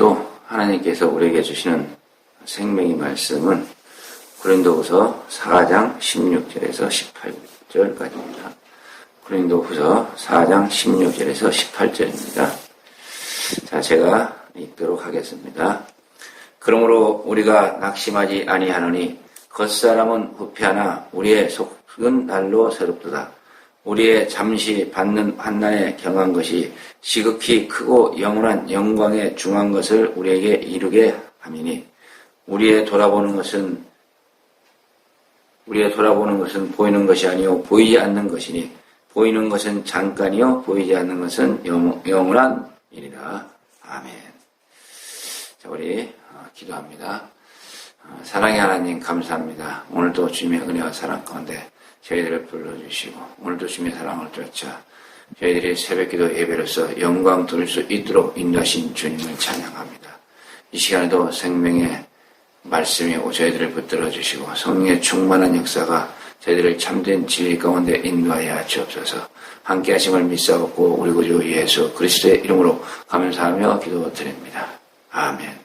시간에도 하나님께서 우리에게 주시는 생명의 말씀은 고린도후서 4장 16절에서 18절까지입니다. 고린도후서 4장 16절에서 18절입니다. 자, 제가 읽도록 하겠습니다. 그러므로 우리가 낙심하지 아니하노니 겉사람은 후패하나 우리의 속은 날로 새롭도다. 우리의 잠시 받는 환난에 경한 것이 지극히 크고 영원한 영광에 중한 것을 우리에게 이루게 함이니 우리의 돌아보는 것은 보이는 것이 아니요 보이지 않는 것이니 보이는 것은 잠깐이요 보이지 않는 것은 영원한 일이라. 아멘. 자, 우리 기도합니다. 사랑의 하나님 감사합니다. 오늘도 주님의 은혜와 사랑 가운데 저희들을 불러주시고 오늘도 주님의 사랑을 쫓아 저희들이 새벽기도 예배로서 영광 돌릴 수 있도록 인도하신 주님을 찬양합니다. 이 시간에도 생명의 말씀이 저희들을 붙들어 주시고 성령의 충만한 역사가 저희들을 참된 진리 가운데 인도하여 주옵소서. 함께 하심을 믿사옵고 우리 구주 예수 그리스도의 이름으로 감사하며 기도드립니다. 아멘.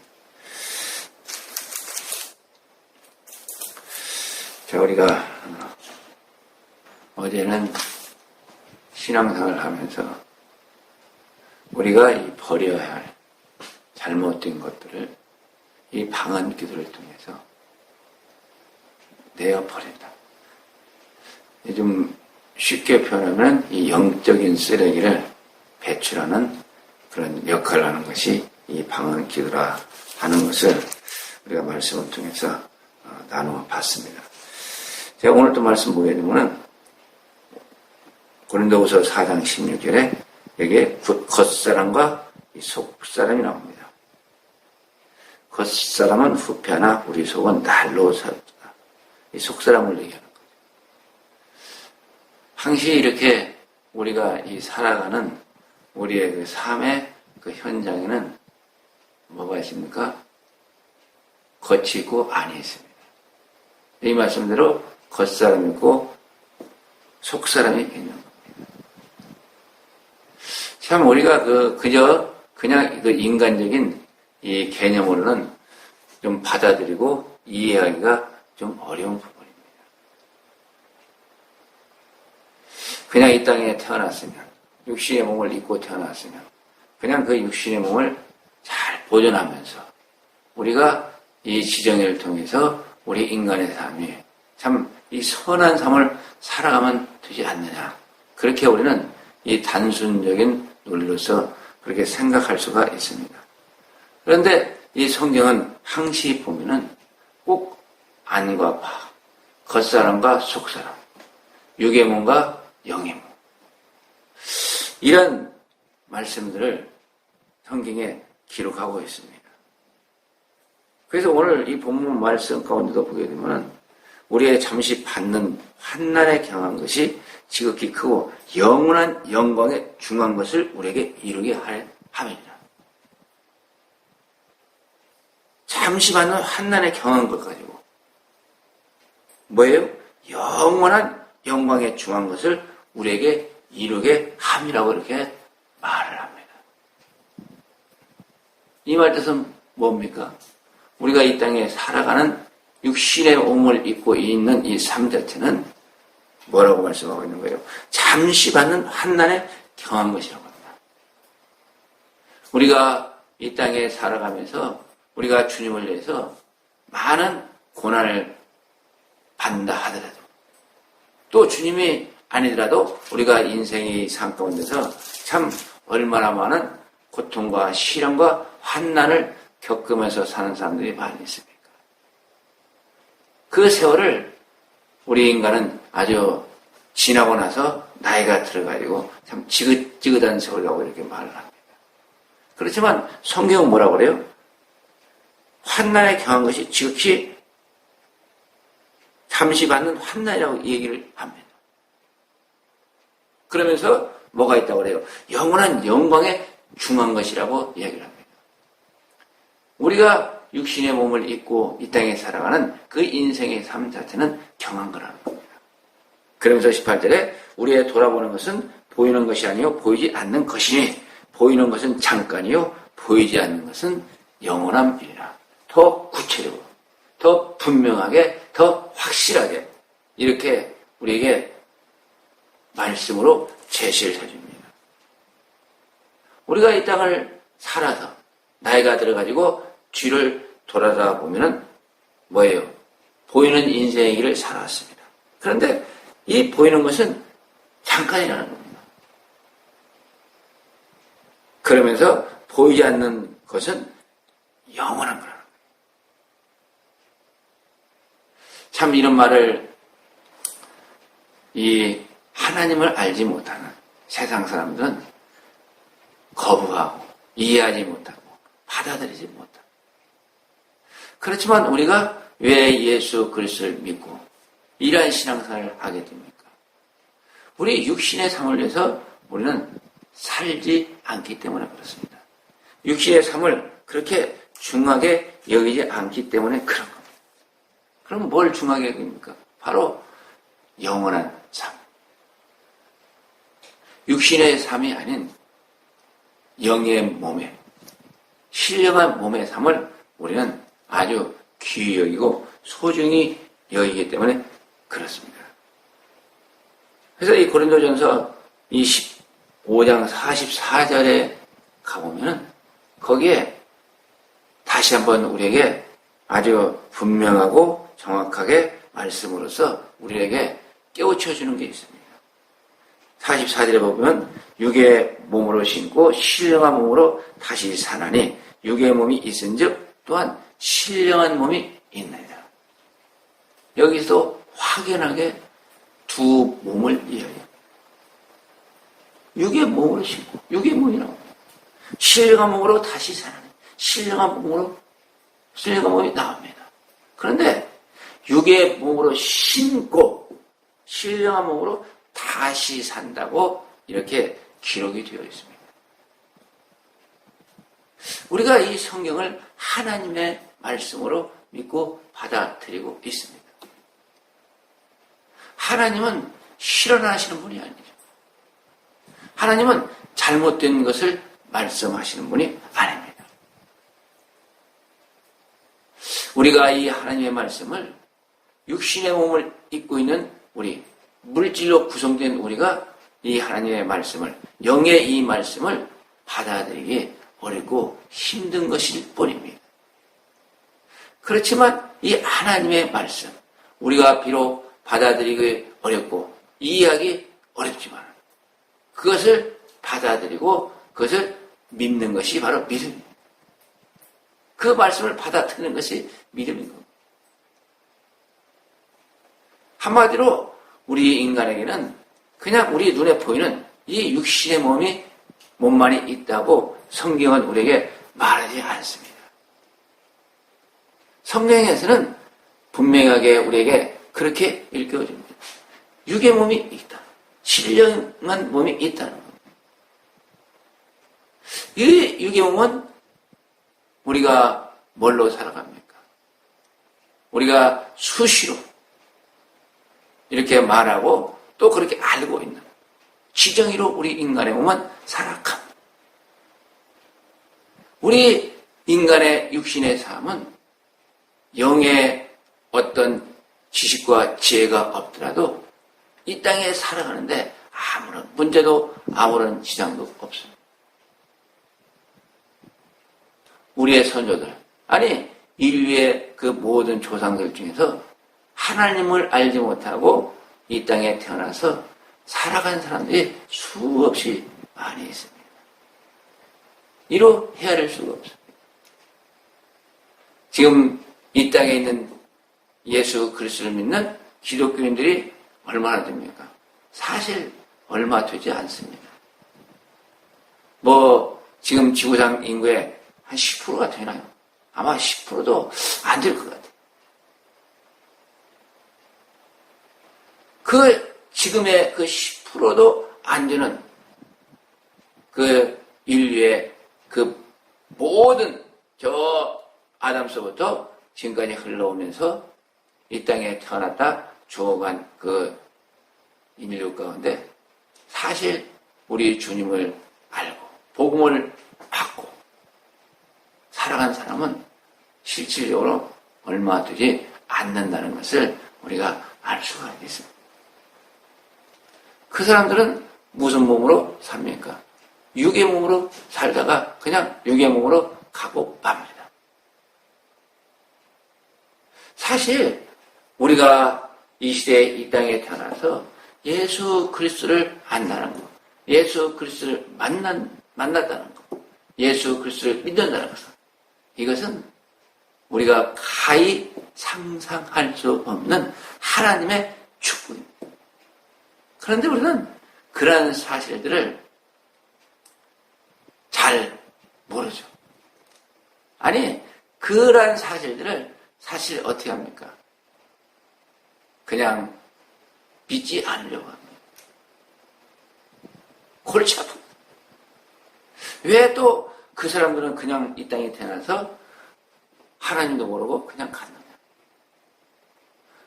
자, 우리가 어제는 신앙생활을 하면서 우리가 버려야 할 잘못된 것들을 이 방언 기도를 통해서 내어버린다. 좀 쉽게 표현하면 이 영적인 쓰레기를 배출하는 그런 역할을 하는 것이 이 방언 기도라 하는 것을 우리가 말씀을 통해서 나누어 봤습니다. 제가 오늘 또 말씀 보게 되면은 고린도후서 4장 16절에 여기에 겉사람과 이 속사람이 나옵니다. 겉사람은 후패하나 우리 속은 날로 새롭다. 이 속사람을 얘기하는 거죠. 항시 이렇게 우리가 이 살아가는 우리의 그 삶의 그 현장에는 뭐가 있습니까? 겉이 있고 안이 있습니다. 이 말씀대로 겉사람이 있고 속사람이 있는 겁니다. 참 우리가 그냥 그 인간적인 이 개념으로는 좀 받아들이고 이해하기가 좀 어려운 부분입니다. 그냥 이 땅에 태어났으면, 육신의 몸을 입고 태어났으면, 그냥 그 육신의 몸을 잘 보존하면서 우리가 이 지정의를 통해서 우리 인간의 삶이 참 이 선한 삶을 살아가면 되지 않느냐. 그렇게 우리는 이 단순적인 논리로서 그렇게 생각할 수가 있습니다. 그런데 이 성경은 항시 보면은 꼭 안과 바, 겉사람과 속사람, 육의 몸과 영의 몸, 이런 말씀들을 성경에 기록하고 있습니다. 그래서 오늘 이 본문 말씀 가운데도 보게 되면은 우리의 잠시 받는 환난에 경한 것이 지극히 크고 영원한 영광에 중한 것을 우리에게 이루게 함이니라. 잠시 받는 환난에 경한 것 가지고 뭐예요? 영원한 영광에 중한 것을 우리에게 이루게 함이라고 이렇게 말을 합니다. 이 말 뜻은 뭡니까? 우리가 이 땅에 살아가는 육신의 몸을 입고 있는 이 삶 자체는 뭐라고 말씀하고 있는 거예요? 잠시 받는 환난에 경한 것이라고 합니다. 우리가 이 땅에 살아가면서 우리가 주님을 위해서 많은 고난을 받는다 하더라도 또 주님이 아니더라도 우리가 인생의 삶 가운데서 참 얼마나 많은 고통과 시련과 환난을 겪으면서 사는 사람들이 많이 있습니까? 그 세월을 우리 인간은 아주 지나고 나서 나이가 들어가지고 참 지긋지긋한 세월이라고 이렇게 말을 합니다. 그렇지만 성경은 뭐라고 그래요? 환난에 경한 것이 지극히 잠시 받는 환난이라고 얘기를 합니다. 그러면서 뭐가 있다고 그래요? 영원한 영광에 중한 것이라고 얘기를 합니다. 우리가 육신의 몸을 입고 이 땅에 살아가는 그 인생의 삶 자체는 경한 거라는 겁니다. 그러면서 18절에 우리의 돌아보는 것은 보이는 것이 아니요 보이지 않는 것이니 보이는 것은 잠깐이요 보이지 않는 것은 영원함이니라. 더 구체적으로, 더 분명하게, 더 확실하게 이렇게 우리에게 말씀으로 제시를 해줍니다. 우리가 이 땅을 살아서 나이가 들어가지고 뒤를 돌아다 보면은 뭐예요? 보이는 인생의 길을 살아왔습니다. 그런데 이 보이는 것은 잠깐이라는 겁니다. 그러면서 보이지 않는 것은 영원한 거라는 거예요. 참 이런 말을 이 하나님을 알지 못하는 세상 사람들은 거부하고 이해하지 못하고 받아들이지 못하고, 그렇지만 우리가 왜 예수 그리스도를 믿고 이러한 신앙생활을 하게 됩니까? 우리 육신의 삶을 위해서 우리는 살지 않기 때문에 그렇습니다. 육신의 삶을 그렇게 중하게 여기지 않기 때문에 그런 겁니다. 그럼 뭘 중하게 여깁니까? 바로 영원한 삶. 육신의 삶이 아닌 영의 몸에, 신령한 몸의 삶을 우리는 아주 귀히 여기고 소중히 여기기 때문에 그렇습니다. 그래서 이 고린도전서 25장 44절에 가보면은 거기에 다시 한번 우리에게 아주 분명하고 정확하게 말씀으로써 우리에게 깨우쳐주는 게 있습니다. 44절에 보면 육의 몸으로 신고 신령한 몸으로 다시 사나니 육의 몸이 있은즉 또한 신령한 몸이 있나이다. 여기서 확연하게 두 몸을 이야기합니다. 육의 몸으로 신고 육의 몸이라고 합니다. 신령한 몸으로 다시 사나니 신령한 몸이 나옵니다. 그런데 육의 몸으로 신고 신령한 몸으로 다시 산다고 이렇게 기록이 되어 있습니다. 우리가 이 성경을 하나님의 말씀으로 믿고 받아들이고 있습니다. 하나님은 실현하시는 분이 아니죠. 하나님은 잘못된 것을 말씀하시는 분이 아닙니다. 우리가 이 하나님의 말씀을 육신의 몸을 입고 있는 우리, 물질로 구성된 우리가 이 하나님의 말씀을, 영의 이 말씀을 받아들이기 어렵고 힘든 것일 뿐입니다. 그렇지만 이 하나님의 말씀, 우리가 비록 받아들이기 어렵고 이해하기 어렵지만 그것을 받아들이고 그것을 믿는 것이 바로 믿음입니다. 그 말씀을 받아들이는 것이 믿음인 겁니다. 한마디로 우리 인간에게는 그냥 우리 눈에 보이는 이 육신의 몸만이 있다고 성경은 우리에게 말하지 않습니다. 성경에서는 분명하게 우리에게 그렇게 읽혀줍니다. 육의 몸이 있다. 신령한 몸이 있다는 겁니다. 이 육의 몸은 우리가 뭘로 살아갑니까? 우리가 수시로 이렇게 말하고 또 그렇게 알고 있는 지정의로 우리 인간의 몸은 살아갑니다. 우리 인간의 육신의 삶은 영의 어떤 지식과 지혜가 없더라도 이 땅에 살아가는데 아무런 문제도 아무런 지장도 없습니다. 우리의 선조들, 아니 인류의 그 모든 조상들 중에서 하나님을 알지 못하고 이 땅에 태어나서 살아간 사람들이 수없이 많이 있습니다. 이로 헤아릴 수가 없습니다. 지금 이 땅에 있는 예수 그리스도를 믿는 기독교인들이 얼마나 됩니까? 사실 얼마 되지 않습니다. 지금 지구상 인구의 한 10%가 되나요? 아마 10%도 안 될 것 같아요. 지금의 그 10%도 안 되는 그 인류의 그 모든 아담서부터 지금까지 흘러오면서 이 땅에 태어났다 죽어간 그 인류 가운데 사실 우리 주님을 알고 복음을 받고 살아간 사람은 실질적으로 얼마 되지 않는다는 것을 우리가 알 수가 있습니다. 그 사람들은 무슨 몸으로 삽니까? 육의 몸으로 살다가 그냥 육의 몸으로 가고 맙니다. 사실 우리가 이 시대에 이 땅에 태어나서 예수 그리스도를 안다는 것, 예수 그리스도를 만났다는 것, 예수 그리스도를 믿는다는 것은, 이것은 우리가 가히 상상할 수 없는 하나님의 축복입니다. 그런데 우리는 그러한 사실들을 잘 모르죠. 아니, 그러한 사실들을 사실 어떻게 합니까? 그냥 믿지 않으려고 합니다. 골치 아픕니다. 왜 또 그 사람들은 그냥 이 땅에 태어나서 하나님도 모르고 그냥 갔느냐?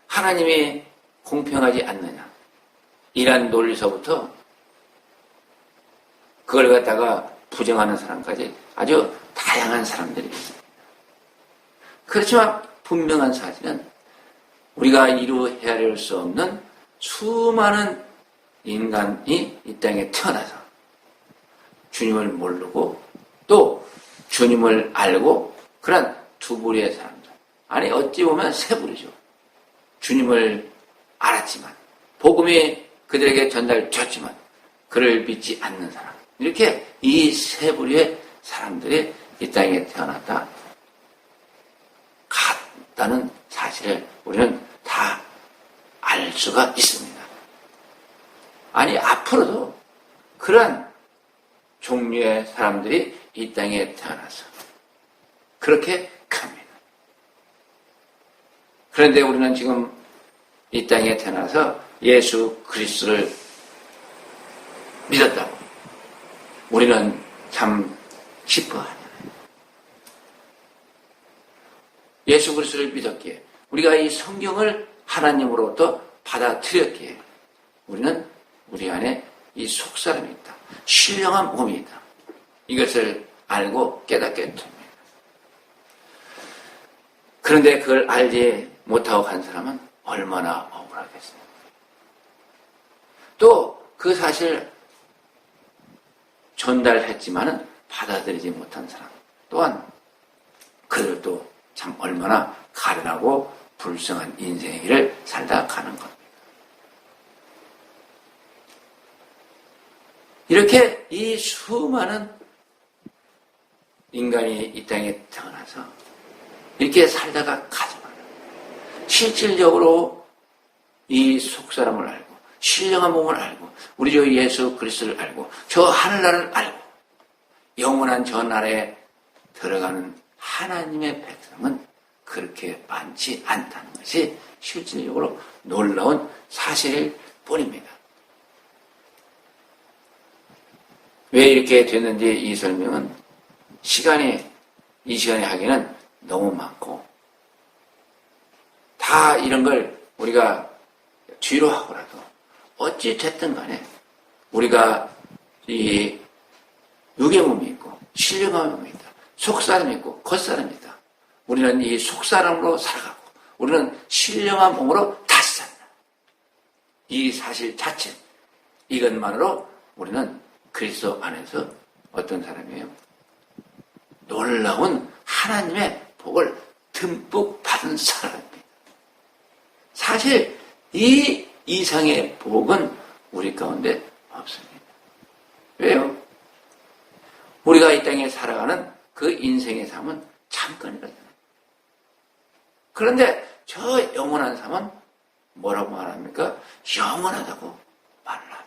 하나님이 공평하지 않느냐? 이란 논리서부터 그걸 갖다가 부정하는 사람까지 아주 다양한 사람들이 있습니다. 그렇지만 분명한 사실은 우리가 이루 헤아릴 수 없는 수많은 인간이 이 땅에 태어나서 주님을 모르고 또 주님을 알고 그런 두 부류의 사람들. 아니 어찌 보면 세 부류죠. 주님을 알았지만 복음이 그들에게 전달됐지만 그를 믿지 않는 사람. 이렇게 이 세 부류의 사람들이 이 땅에 태어났다. 같다는 사실을 우리는 다 알 수가 있습니다. 아니 앞으로도 그런 종류의 사람들이 이 땅에 태어나서 그렇게 갑니다. 그런데 우리는 지금 이 땅에 태어나서 예수 그리스도를 믿었다고 우리는 참 기뻐하잖아요. 예수 그리스도를 믿었기에 우리가 이 성경을 하나님으로부터 받아들였기에 우리는 우리 안에 이 속사람이 있다. 신령한 몸이 있다. 이것을 알고 깨닫게 됩니다. 그런데 그걸 알지 못하고 간 사람은 얼마나 억울하겠습니까? 또 그 사실 전달했지만은 받아들이지 못한 사람 또한 그들도 참 얼마나 가련하고 불쌍한 인생의 길을 살다 가는 겁니다. 이렇게 이 수많은 인간이 이 땅에 태어나서 이렇게 살다가 가지만 실질적으로 이 속사람을 알고 신령한 몸을 알고 우리 주 예수 그리스도를 알고 저 하늘나라를 알고 영원한 저 나라에 들어가는 하나님의 백성은 그렇게 많지 않다는 것이 실질적으로 놀라운 사실일 뿐입니다. 왜 이렇게 됐는지 이 설명은 이 시간에 하기는 너무 많고 다 이런 걸 우리가 뒤로 하고라도 어찌 됐든 간에 우리가 이 육의 몸이 있고 신령한 몸이 있다. 속사람이 있고 겉사람이 있다. 우리는 이 속사람으로 살아가고 우리는 신령한 몸으로 다시 산다. 이 사실 자체 이것만으로 우리는 그리스도 안에서 어떤 사람이에요? 놀라운 하나님의 복을 듬뿍 받은 사람입니다. 사실 이 이상의 복은 우리 가운데 없습니다. 왜요? 우리가 이 땅에 살아가는 그 인생의 삶은 잠깐이거든요. 그런데 저 영원한 삶은 뭐라고 말합니까? 영원하다고 말을 합니다.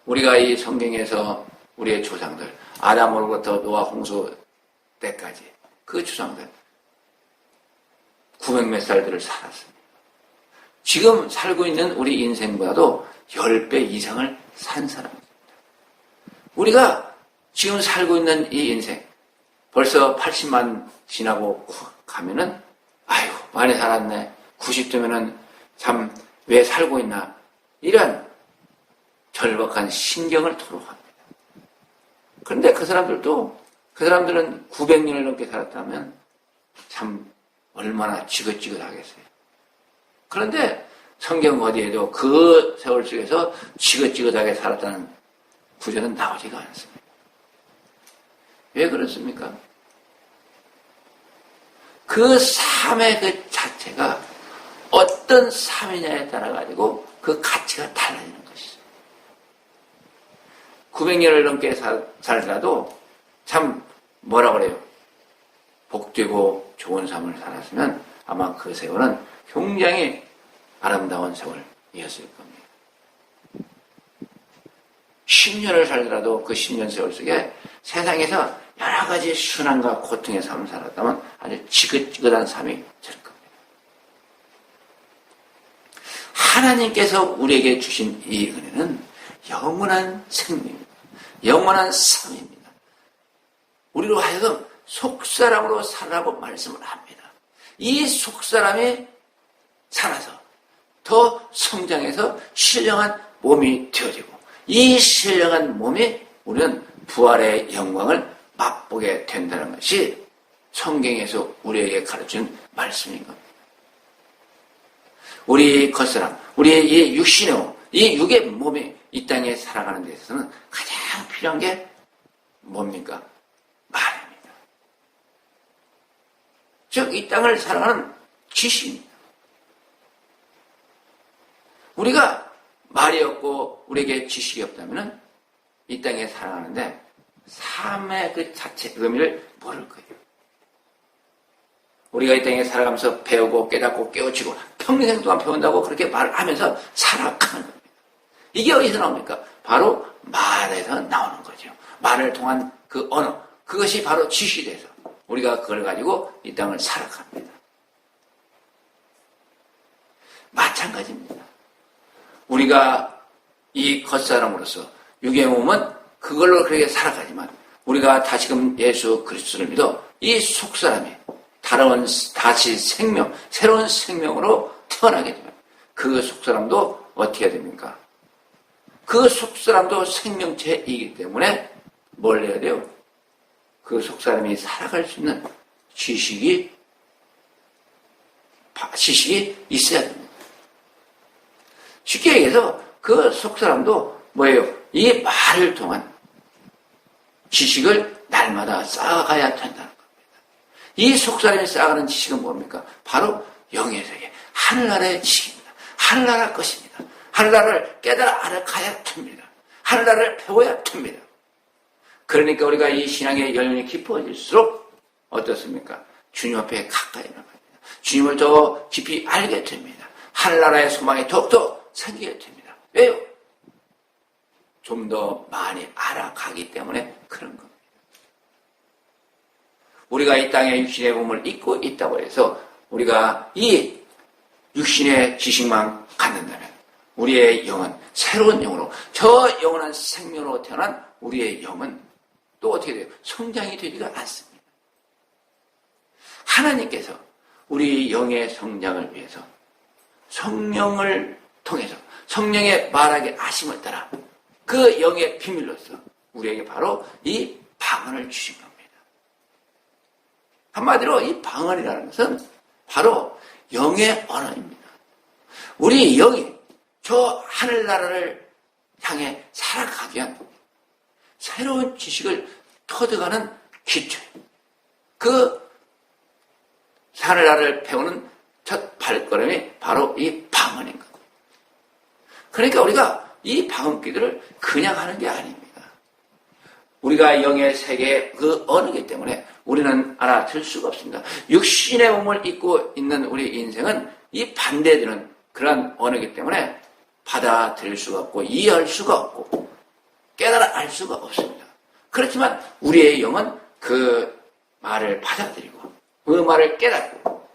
우리가 이 성경에서 우리의 조상들, 아담으로부터 노아 홍수 때까지 그 조상들 900몇 살들을 살았습니다. 지금 살고 있는 우리 인생보다도 10배 이상을 산 사람입니다. 우리가 지금 살고 있는 이 인생 벌써 80만 지나고 가면은 아유 많이 살았네. 90대면은 참 왜 살고 있나 이런 절박한 신경을 토로합니다. 그런데 그 사람들은 900년을 넘게 살았다면 참 얼마나 지긋지긋하겠어요. 그런데 성경 어디에도 그 세월 속에서 지긋지긋하게 살았다는 구절은 나오지가 않습니다. 왜 그렇습니까? 그 삶의 그 자체가 어떤 삶이냐에 따라 가지고 그 가치가 달라지는 것이죠. 900년을 넘게 살더라도 참 뭐라 그래요? 복되고 좋은 삶을 살았으면 아마 그 세월은 굉장히 아름다운 세월이었을 겁니다. 10년을 살더라도 그 10년 세월 속에 세상에서 여러 가지 순환과 고통의 삶을 살았다면 아주 지긋지긋한 삶이 될 겁니다. 하나님께서 우리에게 주신 이 은혜는 영원한 생명입니다. 영원한 삶입니다. 우리로 하여금 속사람으로 살라고 말씀을 합니다. 이 속사람이 살아서 더 성장해서 신령한 몸이 되어지고 이 신령한 몸이 우리는 부활의 영광을 맛보게 된다는 것이 성경에서 우리에게 가르친 말씀인 겁니다. 우리 겉사람, 우리의 이 육신의 몸, 이 육의 몸이 이 땅에 살아가는 데 있어서는 가장 필요한 게 뭡니까? 말입니다. 즉, 이 땅을 살아가는 지식입니다. 우리가 말이 없고 우리에게 지식이 없다면 이 땅에 살아가는데 삶의 그 자체 의미를 모를 거예요. 우리가 이 땅에 살아가면서 배우고 깨닫고 깨우치고 평생 동안 배운다고 그렇게 말을 하면서 살아가는 겁니다. 이게 어디서 나옵니까? 바로 말에서 나오는 거죠. 말을 통한 그 언어, 그것이 바로 지식이 돼서 우리가 그걸 가지고 이 땅을 살아갑니다. 마찬가지입니다. 우리가 이 겉사람으로서 육의 몸은 그걸로 그렇게 살아가지만 우리가 다시금 예수 그리스도를 믿어 이 속사람이 다시 생명, 새로운 생명으로 태어나게 되면 그 속사람도 어떻게 됩니까? 그 속사람도 생명체이기 때문에 뭘 해야 돼요? 그 속사람이 살아갈 수 있는 지식이 있어야 됩니다. 쉽게 얘기해서 그 속사람도 뭐예요? 이 말을 통한 지식을 날마다 쌓아가야 된다는 겁니다. 이 속사람이 쌓아가는 지식은 뭡니까? 바로 영의 세계, 하늘나라의 지식입니다. 하늘나라 것입니다. 하늘나라를 깨달아 알아가야 됩니다. 하늘나라를 배워야 됩니다. 그러니까 우리가 이 신앙의 연륜이 깊어질수록 어떻습니까? 주님 앞에 가까이 나갑니다. 주님을 더 깊이 알게 됩니다. 하늘나라의 소망이 더욱더 생기게 됩니다. 왜요? 좀 더 많이 알아가기 때문에 그런 겁니다. 우리가 이 땅에 육신의 몸을 입고 있다고 해서 우리가 이 육신의 지식만 갖는다면 우리의 영은 새로운 영으로 저 영원한 생명으로 태어난 우리의 영은 또 어떻게 돼요? 성장이 되지가 않습니다. 하나님께서 우리 영의 성장을 위해서 성령을 통해서 성령의 말하게 하심을 따라 그 영의 비밀로서 우리에게 바로 이 방언을 주신 겁니다. 한마디로 이 방언이라는 것은 바로 영의 언어입니다. 우리 영이 저 하늘나라를 향해 살아가기 위한 새로운 지식을 터득하는 기초, 그 하늘나라를 배우는 첫 발걸음이 바로 이 방언인 겁니다. 그러니까 우리가 이 방언기들을 그냥 하는 게 아닙니다. 우리가 영의 세계의 그 언어이기 때문에 우리는 알아들 수가 없습니다. 육신의 몸을 입고 있는 우리 인생은 이 반대되는 그런 언어이기 때문에 받아들일 수가 없고 이해할 수가 없고 깨달아 알 수가 없습니다. 그렇지만 우리의 영은 그 말을 받아들이고 그 말을 깨닫고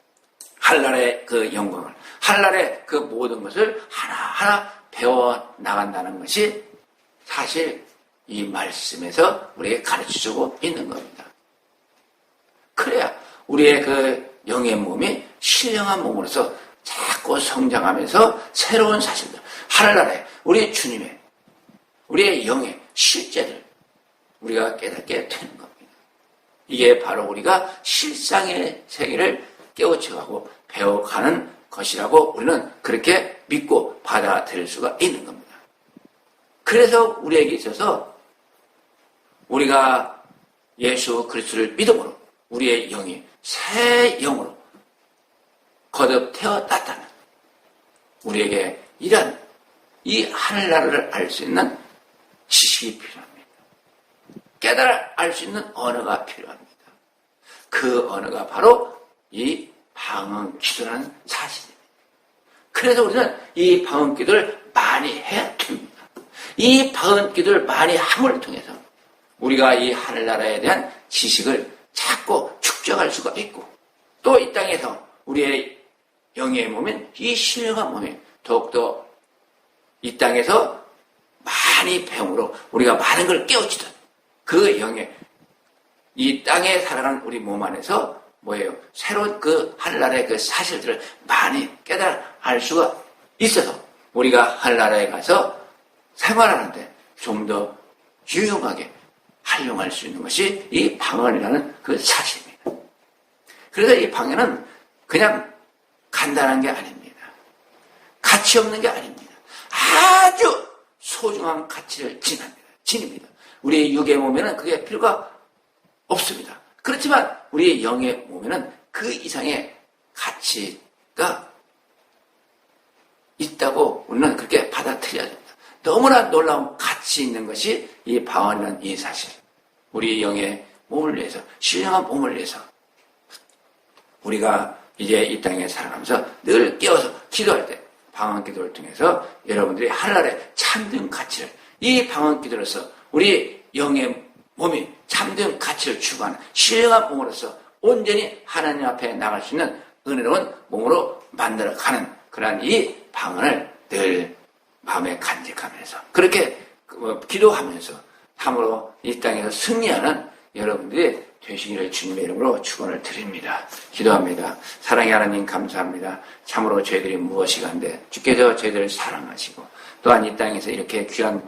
하늘나라의 그 영광을 하늘나라의 그 모든 것을 하나하나 배워나간다는 것이 사실 이 말씀에서 우리에게 가르쳐주고 있는 겁니다. 그래야 우리의 그 영의 몸이 신령한 몸으로서 자꾸 성장하면서 새로운 사실들, 하늘나라의 우리 주님의, 우리의 영의 실제들, 우리가 깨닫게 되는 겁니다. 이게 바로 우리가 실상의 세계를 깨우쳐가고 배워가는 것이라고 우리는 그렇게 믿고 받아들일 수가 있는 겁니다. 그래서 우리에게 있어서 우리가 예수 그리스도를 믿음으로 우리의 영이 새 영으로 거듭 태어났다면 우리에게 이런 이 하늘나라를 알 수 있는 지식이 필요합니다. 깨달아 알 수 있는 언어가 필요합니다. 그 언어가 바로 이 방언기도라는 사실입니다. 그래서 우리는 이 방언기도를 많이 해야 됩니다. 이 방언기도를 많이 함을 통해서 우리가 이 하늘나라에 대한 지식을 찾고 축적할 수가 있고 또 이 땅에서 우리의 영의 몸인 이 신령한 몸이 더욱더 이 땅에서 많이 배움으로 우리가 많은 걸 깨우치던 그 영의 이 땅에 살아가는 우리 몸 안에서 뭐예요? 새로운 그 하늘나라의 그 사실들을 많이 깨달아 알 수가 있어서 우리가 하늘나라에 가서 생활하는데 좀 더 유용하게 활용할 수 있는 것이 이 방언이라는 그 사실입니다. 그래서 이 방언은 그냥 간단한 게 아닙니다. 가치 없는 게 아닙니다. 아주 소중한 가치를 지닙니다. 우리의 육의 몸에는 그게 필요가 없습니다. 그렇지만 우리의 영의 몸에는 그 이상의 가치가 있다고 우리는 그렇게 받아들여야 됩니다. 너무나 놀라운 가치 있는 것이 이 방언이라는 이 사실. 우리 영의 몸을 위해서, 신령한 몸을 위해서 우리가 이제 이 땅에 살아가면서 늘 깨워서 기도할 때 방언 기도를 통해서 여러분들이 하늘나라의 참된 가치를 이 방언 기도로서 우리 영의 몸이 참된 가치를 추구하는 신령한 몸으로서 온전히 하나님 앞에 나갈 수 있는 은혜로운 몸으로 만들어가는 그러한 이 방언을 늘 마음에 간직하면서 그렇게 기도하면서 참으로 이 땅에서 승리하는 여러분들이 되시기를 주님의 이름으로 축원을 드립니다. 기도합니다. 사랑의 하나님 감사합니다. 참으로 저희들이 무엇이간데 주께서 저희들을 사랑하시고 또한 이 땅에서 이렇게 귀한